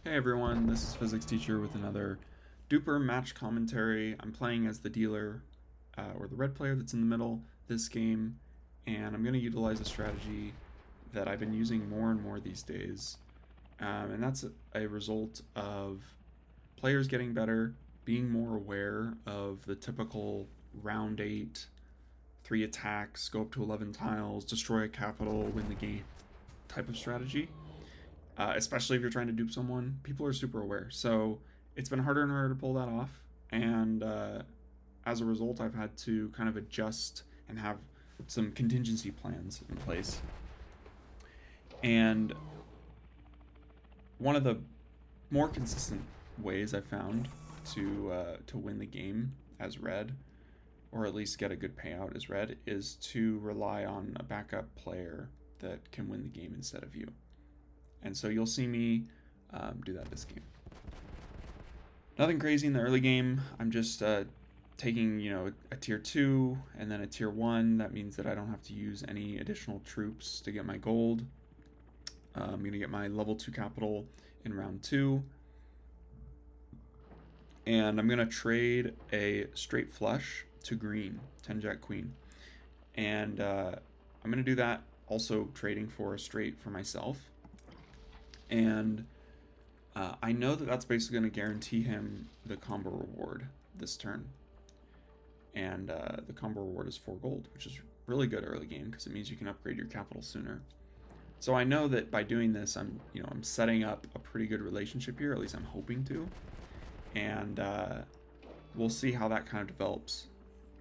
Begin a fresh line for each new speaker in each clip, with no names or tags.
Hey everyone, this is Phyzix Teacher with another duper match commentary. I'm playing as the dealer, or the red player that's in the middle this game, and I'm going to utilize a strategy that I've been using more and more these days. And that's a result of players getting better, being more aware of the typical round 8, 3 attacks, go up to 11 tiles, destroy a capital, win the game type of strategy. Especially if you're trying to dupe someone, people are super aware. So it's been harder and harder to pull that off. And as a result, I've had to kind of adjust and have some contingency plans in place. And one of the more consistent ways I found to win the game as red, or at least get a good payout as red, is to rely on a backup player that can win the game instead of you. And so you'll see me do that this game. Nothing crazy in the early game. I'm just taking, a tier 2 and then a tier 1. That means that I don't have to use any additional troops to get my gold. I'm going to get my level 2 capital in round 2. And I'm going to trade a straight flush to green, 10 Jack Queen. And I'm going to do that also trading for a straight for myself. And I know that that's basically going to guarantee him the combo reward this turn. And the combo reward is 4 gold, which is really good early game because it means you can upgrade your capital sooner. So I know that by doing this, I'm setting up a pretty good relationship here. At least I'm hoping to. And we'll see how that kind of develops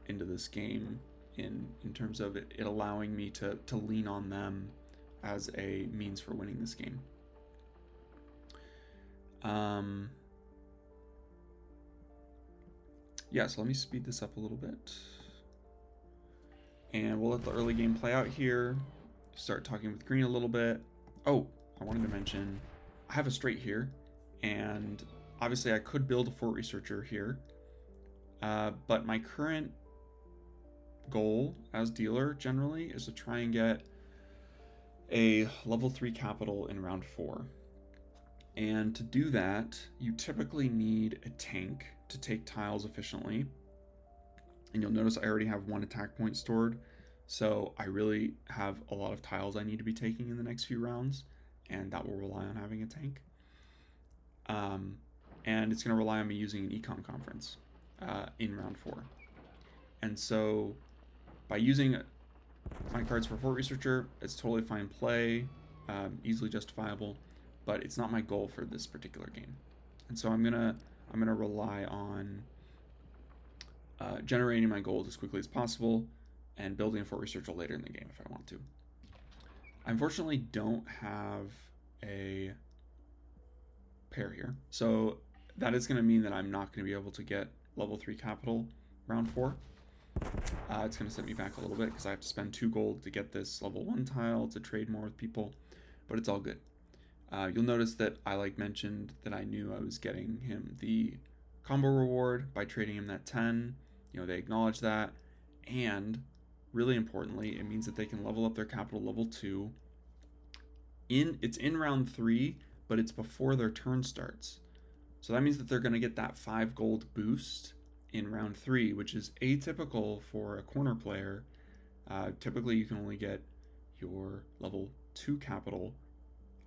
into this game in terms of it allowing me to lean on them as a means for winning this game. Yeah, so let me speed this up a little bit. And we'll let the early game play out here. Start talking with green a little bit. Oh, I wanted to mention, I have a straight here. And obviously I could build a fort researcher here. But my current goal as dealer generally is to try and get a level 3 capital in round 4. And to do that, you typically need a tank to take tiles efficiently. And you'll notice I already have 1 attack point stored. So I really have a lot of tiles I need to be taking in the next few rounds. And that will rely on having a tank. And it's going to rely on me using an econ conference in round 4. And so by using my cards for Fort Researcher, it's totally fine play, easily justifiable. But it's not my goal for this particular game. And so I'm gonna rely on generating my gold as quickly as possible and building a fort researcher later in the game if I want to. I unfortunately don't have a pair here. So that is gonna mean that I'm not gonna be able to get level 3 capital round 4. It's gonna set me back a little bit because I have to spend 2 gold to get this level 1 tile to trade more with people, but it's all good. You'll notice that I mentioned that I knew I was getting him the combo reward by trading him that 10. They acknowledge that. And really importantly, it means that they can level up their capital level 2. It's in round 3, but it's before their turn starts. So that means that they're going to get that 5 gold boost in round 3, which is atypical for a corner player. Typically, you can only get your level 2 capital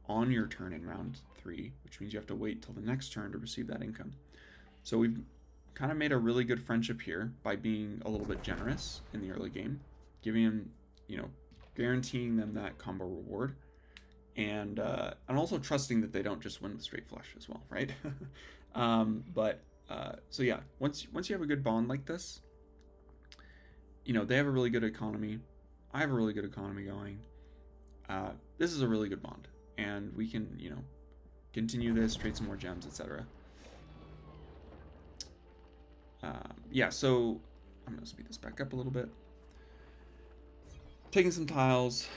on your turn in round 3, which means you have to wait till the next turn to receive that income. So we've kind of made a really good friendship here by being a little bit generous in the early game, giving them, guaranteeing them that combo reward, and also trusting that they don't just win with straight flush as well, right? So yeah, once you have a good bond like this, they have a really good economy. I have a really good economy going. This is a really good bond. And we can, continue this, trade some more gems, etc. Yeah, so I'm going to speed this back up a little bit. Taking some tiles,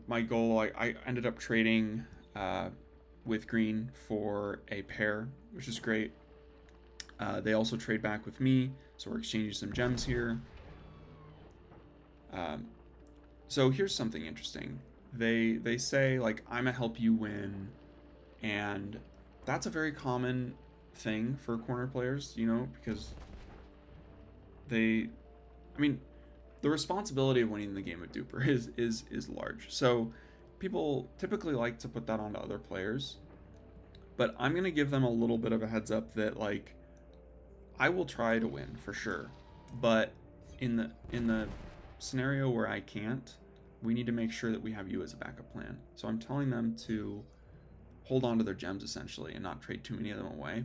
my goal, I ended up trading with green for a pair, which is great. They also trade back with me, so we're exchanging some gems here. So here's something interesting. They say, I'm a help you win, and that's a very common thing for corner players, you know, because they, I mean, the responsibility of winning the game of Duper is large. So people typically like to put that onto other players, but I'm gonna give them a little bit of a heads up that like I will try to win for sure, but in the scenario where I can't, we need to make sure that we have you as a backup plan. So I'm telling them to hold on to their gems essentially and not trade too many of them away.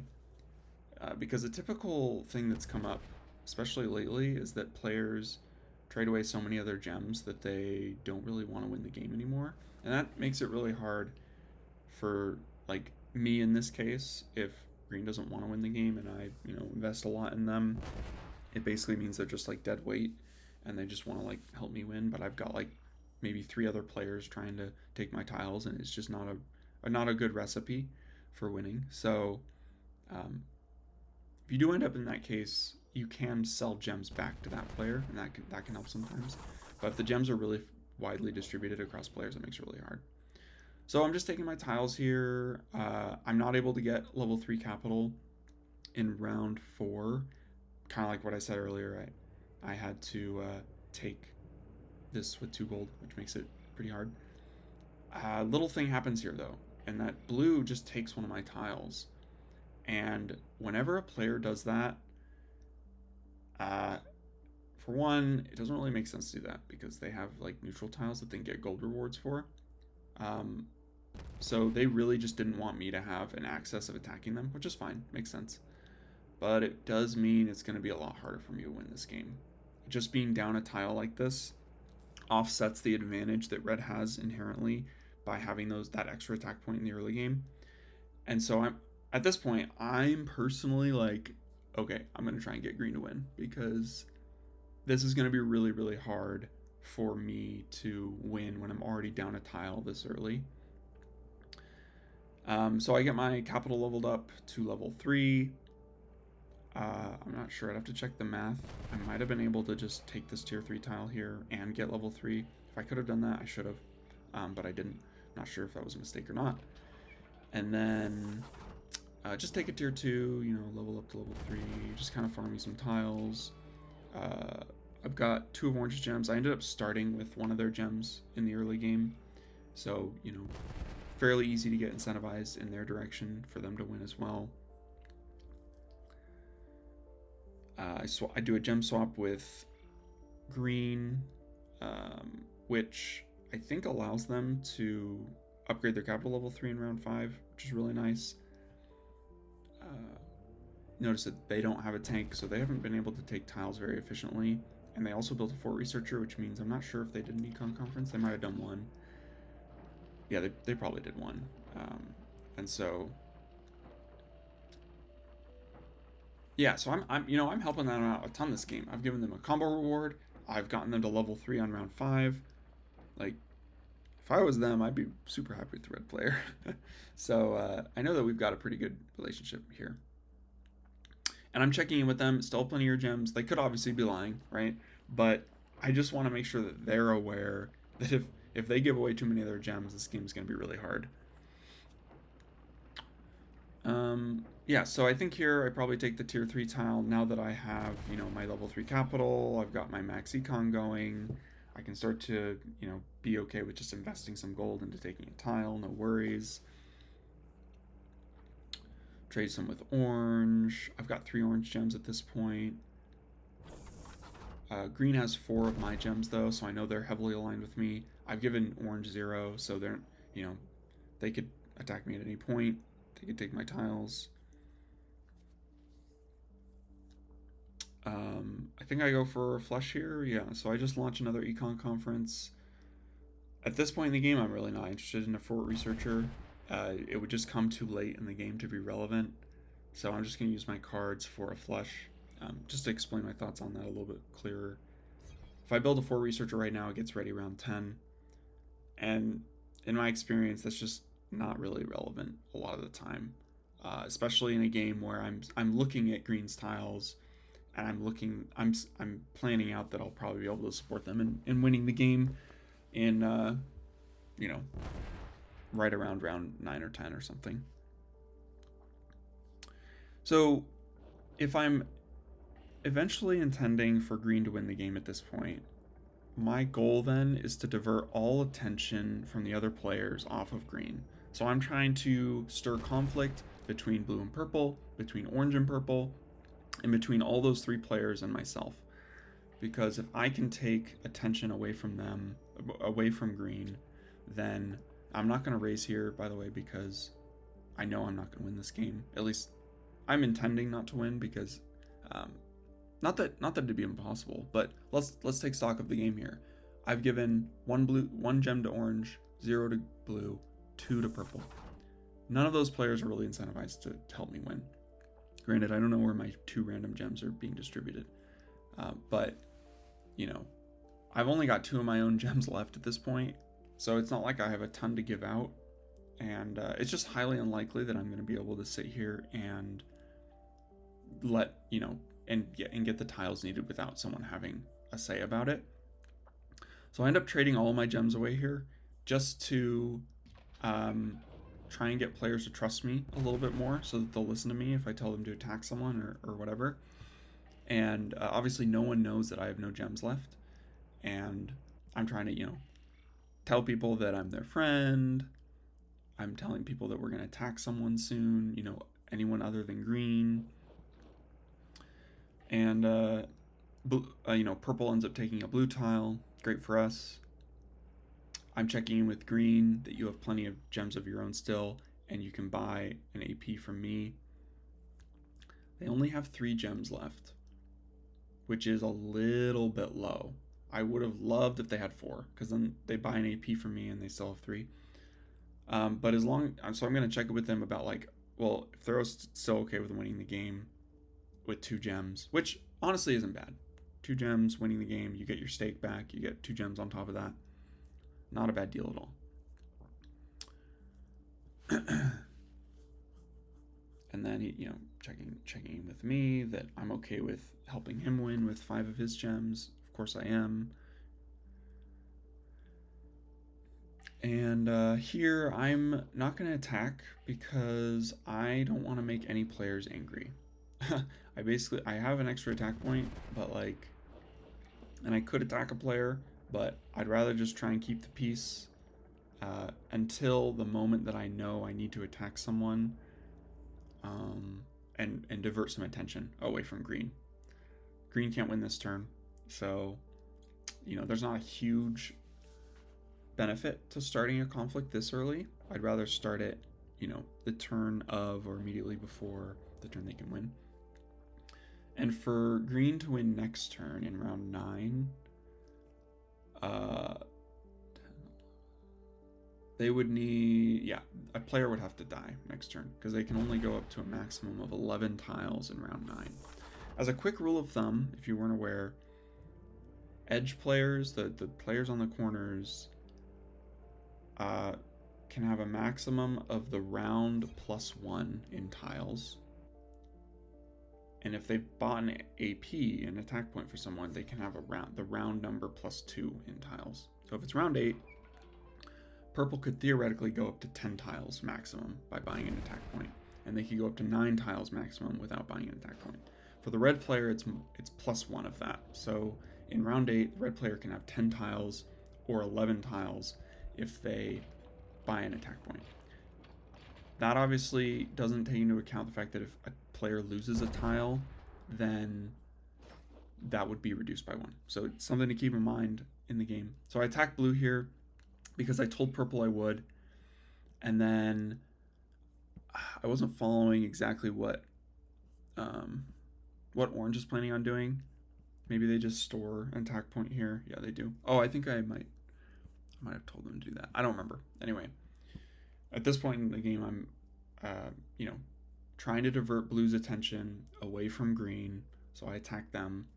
Because a typical thing that's come up, especially lately, is that players trade away so many of their gems that they don't really want to win the game anymore, and that makes it really hard for like me in this case. If green doesn't want to win the game and I, invest a lot in them, it basically means they're just like dead weight and they just want to like help me win. But I've got like maybe 3 other players trying to take my tiles, and it's just not a good recipe for winning. So if you do end up in that case, you can sell gems back to that player, and that can help sometimes. But if the gems are really widely distributed across players, it makes it really hard. So I'm just taking my tiles here. I'm not able to get level 3 capital in round 4. Kind of like what I said earlier, I had to take this with 2 gold, which makes it pretty hard. Little thing happens here though, and that blue just takes one of my tiles. And whenever a player does that, for one, it doesn't really make sense to do that because they have like neutral tiles that they can get gold rewards for. So they really just didn't want me to have an access of attacking them, which is fine, makes sense. But it does mean it's going to be a lot harder for me to win this game. Just being down a tile like this offsets the advantage that red has inherently by having that extra attack point in the early game. And so at this point, I'm personally like, okay, I'm going to try and get green to win because this is going to be really, really hard for me to win when I'm already down a tile this early. So I get my capital leveled up to level 3. I'm not sure. I'd have to check the math. I might have been able to just take this tier 3 tile here and get level 3. If I could have done that, I should have. But I didn't. Not sure if that was a mistake or not. And then just take a tier 2, level up to level 3. Just kind of farm me some tiles. I've got 2 of orange gems. I ended up starting with one of their gems in the early game. So, fairly easy to get incentivized in their direction for them to win as well. I do a gem swap with green, which I think allows them to upgrade their capital level 3 in round 5, which is really nice. Notice that they don't have a tank, so they haven't been able to take tiles very efficiently. And they also built a fort researcher, which means I'm not sure if they did an econ conference. They might have done one. Yeah, they probably did one. And so yeah, so I'm helping them out a ton this game. I've given them a combo reward. I've gotten them to level 3 on round 5. Like, if I was them, I'd be super happy with the red player. So I know that we've got a pretty good relationship here. And I'm checking in with them. Still plenty of gems. They could obviously be lying, right? But I just want to make sure that they're aware that if they give away too many of their gems, this game's going to be really hard. Yeah, so I think here I probably take the tier 3 tile now that I have, my level 3 capital. I've got my max econ going. I can start to, be okay with just investing some gold into taking a tile, no worries. Trade some with orange. I've got 3 orange gems at this point. Green has 4 of my gems though, so I know they're heavily aligned with me. I've given orange 0, so they're, they could attack me at any point. They could take my tiles. I think I go for a flush here. Yeah, so I just launch another econ conference. At this point in the game, I'm really not interested in a fort researcher. It would just come too late in the game to be relevant. So I'm just going to use my cards for a flush. Just to explain my thoughts on that a little bit clearer. If I build a fort researcher right now, it gets ready around 10. And in my experience, that's just not really relevant a lot of the time. Especially in a game where I'm looking at green's tiles, and I'm planning out that I'll probably be able to support them in winning the game in right around round 9 or 10 or something. So if I'm eventually intending for green to win the game at this point, my goal then is to divert all attention from the other players off of green. So I'm trying to stir conflict between blue and purple, between orange and purple, and between all those three players and myself. Because if I can take attention away from them, away from green, then I'm not going to raise here, by the way, because I know I'm not going to win this game. At least I'm intending not to win, because not that it'd be impossible, but let's take stock of the game here. I've given one gem to orange, 0 to blue, 2 to purple. None of those players are really incentivized to help me win. Granted, I don't know where my 2 random gems are being distributed, but you know, I've only got 2 of my own gems left at this point, so it's not like I have a ton to give out, and it's just highly unlikely that I'm going to be able to sit here and and get the tiles needed without someone having a say about it. So I end up trading all of my gems away here just to try and get players to trust me a little bit more, so that they'll listen to me if I tell them to attack someone or whatever. And obviously no one knows that I have no gems left, and I'm trying to tell people that I'm their friend. I'm telling people that we're going to attack someone soon, anyone other than green. And purple ends up taking a blue tile. Great for us. I'm checking in with green that you have plenty of gems of your own still, and you can buy an AP from me. They only have 3 gems left, which is a little bit low. I would have loved if they had 4, because then they buy an AP from me and they still have 3. But so I'm going to check it with them about if they're still okay with winning the game with 2 gems, which honestly isn't bad. 2 gems, winning the game, you get your stake back, you get 2 gems on top of that. Not a bad deal at all. And then he, checking in with me that I'm okay with helping him win with 5 of his gems. Of course I am. And here I'm not going to attack because I don't want to make any players angry. I have an extra attack point, but and I could attack a player, but I'd rather just try and keep the peace until the moment that I know I need to attack someone, and divert some attention away from green. Green can't win this turn, so there's not a huge benefit to starting a conflict this early. I'd rather start it, the turn of or immediately before the turn they can win. And for green to win next turn in round 9, they would need, a player would have to die next turn, because they can only go up to a maximum of 11 tiles in round 9. As a quick rule of thumb, if you weren't aware, edge players, the players on the corners, can have a maximum of the round +1 in tiles. And if they've bought an AP, an attack point for someone, they can have the round number +2 in tiles. So if it's round 8, purple could theoretically go up to 10 tiles maximum by buying an attack point, and they could go up to 9 tiles maximum without buying an attack point. For the red player, it's +1 of that. So in round 8, the red player can have 10 tiles or 11 tiles if they buy an attack point. That obviously doesn't take into account the fact that if a player loses a tile, then that would be reduced by 1. So it's something to keep in mind in the game. So I attack blue here because I told purple I would, and then I wasn't following exactly what orange is planning on doing. Maybe they just store an attack point here. Yeah, they do. Oh, I think I might have told them to do that. I don't remember. Anyway, at this point in the game, I'm trying to divert blue's attention away from green, so I attack them.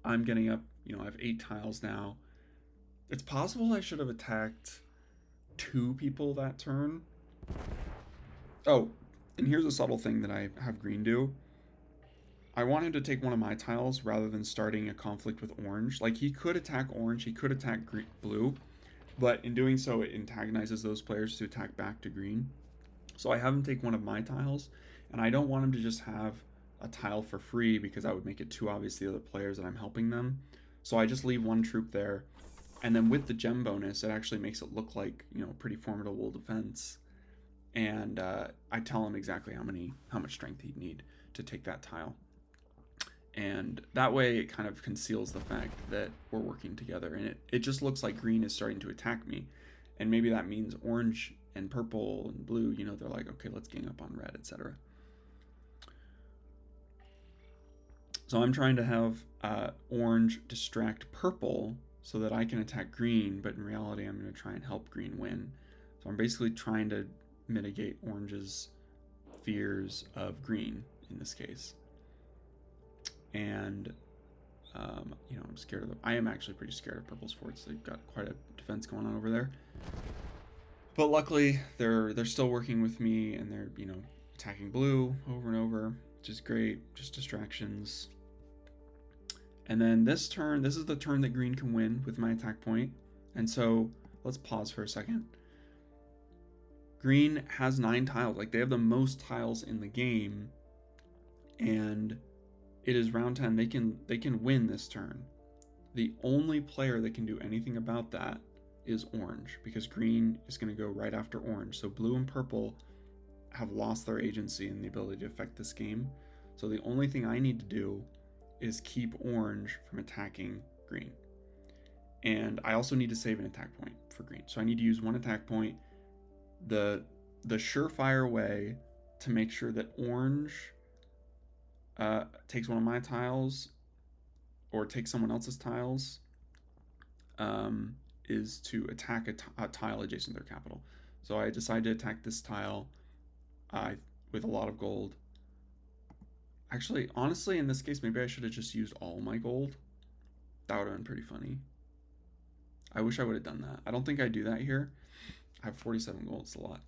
I'm getting up, I have 8 tiles now. It's possible I should have attacked 2 people that turn. Oh, and here's a subtle thing that I have green do. I want him to take one of my tiles rather than starting a conflict with orange. He could attack orange, he could attack blue, but in doing so, it antagonizes those players to attack back to green. So I have him take one of my tiles, And I don't want him to just have a tile for free because that would make it too obvious to the other players that I'm helping them. So I just leave one troop there. And then with the gem bonus, it actually makes it look like, you know, a pretty formidable defense. And I tell him exactly how much strength he'd need to take that tile. And that way it kind of conceals the fact that we're working together. And it just looks like green is starting to attack me. And maybe that means orange and purple and blue, you know, they're like, okay, let's gang up on red, etc. So I'm trying to have orange distract purple so that I can attack green, but in reality I'm going to try and help green win. So I'm basically trying to mitigate orange's fears of green in this case. And you know, I'm scared of them. I am actually pretty scared of purple's forts. They've got quite a defense going on over there. But luckily, they're still working with me, and they're, you know, attacking blue over and over, which is great. Just distractions. And then this turn, this is the turn that green can win with my attack point. And so let's pause for a second. Green has 9 tiles. Like, they have the most tiles in the game, and it is round 10. They can win this turn. The only player that can do anything about that is orange, because green is going to go right after orange. So blue and purple have lost their agency and the ability to affect this game. So the only thing I need to do is keep orange from attacking green. And I also need to save an attack point for green. So I need to use 1 attack point. The surefire way to make sure that orange takes one of my tiles or takes someone else's tiles is to attack a tile adjacent to their capital. So I decide to attack this tile with a lot of gold. Actually, honestly, in this case, maybe I should have just used all my gold. That would have been pretty funny. I wish I would have done that. I don't think I do that here. I have 47 gold, it's a lot.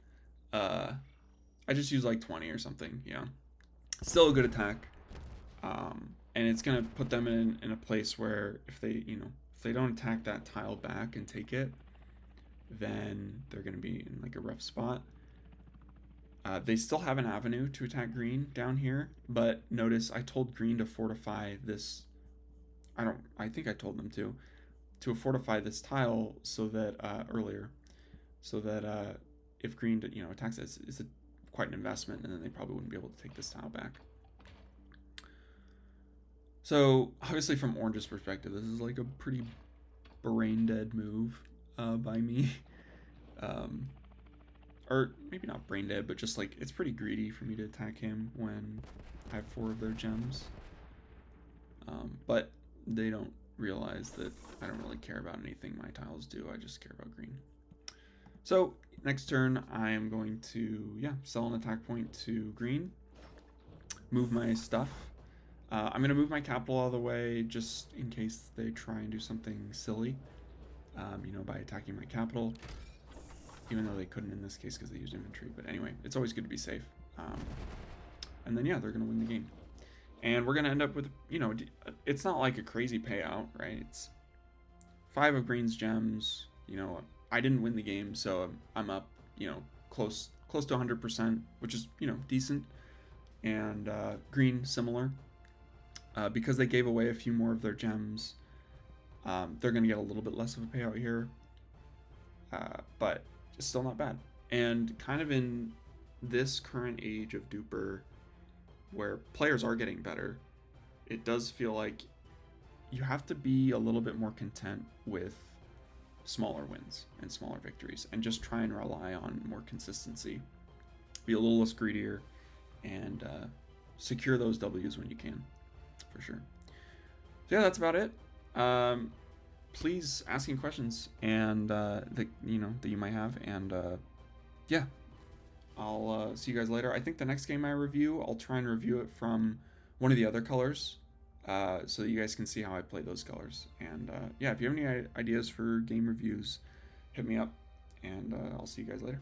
I just use like 20 or something, yeah. Still a good attack. And it's gonna put them in a place where if they, you know, if they don't attack that tile back and take it, then they're gonna be in like a rough spot. They still have an avenue to attack green down here, but notice I told green to fortify this. I think I told them to fortify this tile so that earlier, so that if green, you know, attacks it, it's quite an investment, and then they probably wouldn't be able to take this tile back. So obviously from orange's perspective, this is like a pretty brain dead move by me. Or maybe not brain dead, but just like it's pretty greedy for me to attack him when I have 4 of their gems. But they don't realize that I don't really care about anything my tiles do. I just care about green. So next turn, I am going to, sell an attack point to green, move my stuff. I'm going to move my capital out of the way just in case they try and do something silly, you know, by attacking my capital, even though they couldn't in this case because they used infantry. But anyway, it's always good to be safe. And then, they're going to win the game. And we're going to end up with, you know, it's not like a crazy payout, right? It's 5 of green's gems. You know, I didn't win the game, so I'm up, you know, close to 100%, which is, you know, decent. And green, similar. Because they gave away a few more of their gems, they're going to get a little bit less of a payout here. But it's still not bad. And kind of in this current age of Duper, where players are getting better, it does feel like you have to be a little bit more content with smaller wins and smaller victories, and just try and rely on more consistency. Be a little less greedier, and secure those W's when you can, for sure. So that's about it. Please ask any questions and that you might have, and I'll see you guys later. I think the next game I review, I'll try and review it from one of the other colors, so that you guys can see how I play those colors. And if you have any ideas for game reviews, hit me up, and I'll see you guys later.